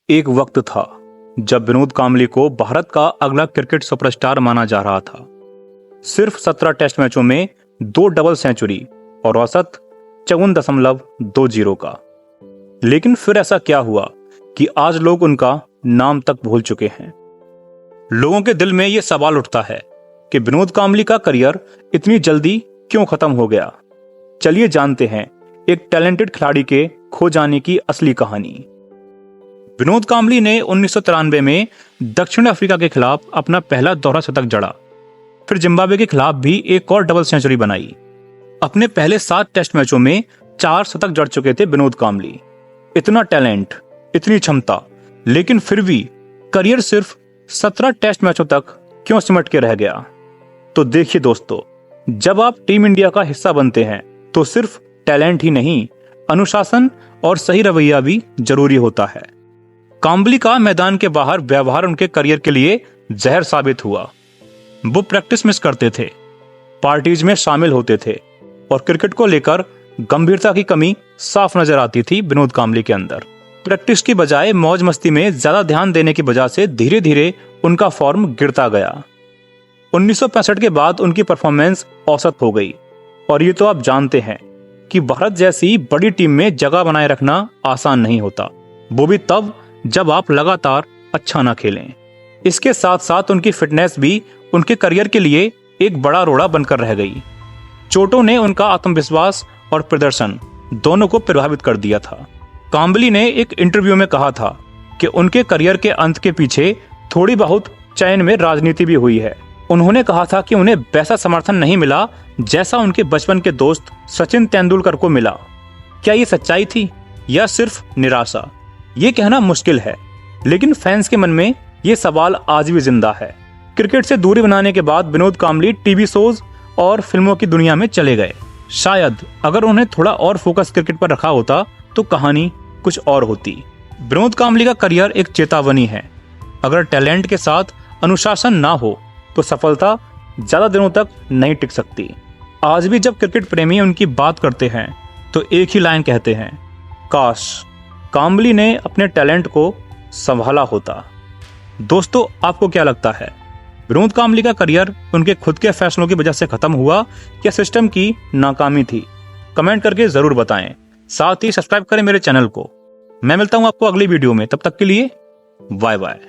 एक वक्त था जब विनोद कांबली को भारत का अगला क्रिकेट सुपरस्टार माना जा रहा था। सिर्फ 17 टेस्ट मैचों में 2 डबल सेंचुरी और औसत 54.20 का। लेकिन फिर ऐसा क्या हुआ कि आज लोग उनका नाम तक भूल चुके हैं। लोगों के दिल में यह सवाल उठता है कि विनोद कांबली का करियर इतनी जल्दी क्यों खत्म हो गया। चलिए जानते हैं एक टैलेंटेड खिलाड़ी के खो जाने की असली कहानी। विनोद कांबली ने 1993 में दक्षिण अफ्रीका के खिलाफ अपना पहला दोहरा शतक जड़ा। फिर जिम्बाब्वे के खिलाफ भी एक और डबल सेंचुरी बनाई। अपने पहले 7 टेस्ट मैचों में 4 शतक जड़ चुके थे विनोद कांबली। इतना टैलेंट, इतनी क्षमता, लेकिन फिर भी करियर सिर्फ 17 टेस्ट मैचों तक क्यों सिमट के रह गया। तो देखिए दोस्तों, जब आप टीम इंडिया का हिस्सा बनते हैं तो सिर्फ टैलेंट ही नहीं, अनुशासन और सही रवैया भी जरूरी होता है। कांबली का मैदान के बाहर व्यवहार उनके करियर के लिए जहर साबित हुआ। वो प्रैक्टिस मिस करते थे, पार्टीज में शामिल होते थे और क्रिकेट को लेकर गंभीरता की कमी साफ नजर आती थी विनोद कांबली के अंदर। प्रैक्टिस की बजाय मौज मस्ती में ज्यादा ध्यान देने की वजह से धीरे धीरे उनका फॉर्म गिरता गया। 1965 के बाद उनकी परफॉर्मेंस औसत हो गई और ये तो आप जानते हैं कि भारत जैसी बड़ी टीम में जगह बनाए रखना आसान नहीं होता, वो भी तब जब आप लगातार अच्छा ना खेलें। इसके साथ साथ उनकी फिटनेस भी उनके करियर के लिए एक बड़ा रोड़ा बनकर रह गई। चोटों ने उनका आत्मविश्वास और प्रदर्शन दोनों को प्रभावित कर दिया था। कांबली ने एक इंटरव्यू में कहा था कि उनके करियर के अंत के पीछे थोड़ी बहुत चयन में राजनीति भी हुई है। उन्होंने कहा था कि उन्हें वैसा समर्थन नहीं मिला जैसा उनके बचपन के दोस्त सचिन तेंदुलकर को मिला। क्या ये सच्चाई थी या सिर्फ निराशा? ये कहना मुश्किल है, लेकिन फैंस के मन में ये सवाल आज भी जिंदा है। क्रिकेट से दूरी बनाने के बाद विनोद कांबली टीवी शोज और फिल्मों की दुनिया में चले गए। शायद अगर उन्हें थोड़ा और फोकस क्रिकेट पर रखा होता तो कहानी कुछ और होती। विनोद कांबली का करियर एक चेतावनी है। अगर टैलेंट के साथ अनुशासन ना हो तो सफलता ज्यादा दिनों तक नहीं टिक सकती। आज भी जब क्रिकेट प्रेमी उनकी बात करते हैं तो एक ही लाइन कहते हैं, काश कांबली ने अपने टैलेंट को संभाला होता। दोस्तों, आपको क्या लगता है, विनोद कांबली का करियर उनके खुद के फैसलों की वजह से खत्म हुआ या सिस्टम की नाकामी थी? कमेंट करके जरूर बताएं। साथ ही सब्सक्राइब करें मेरे चैनल को। मैं मिलता हूं आपको अगली वीडियो में। तब तक के लिए बाय बाय।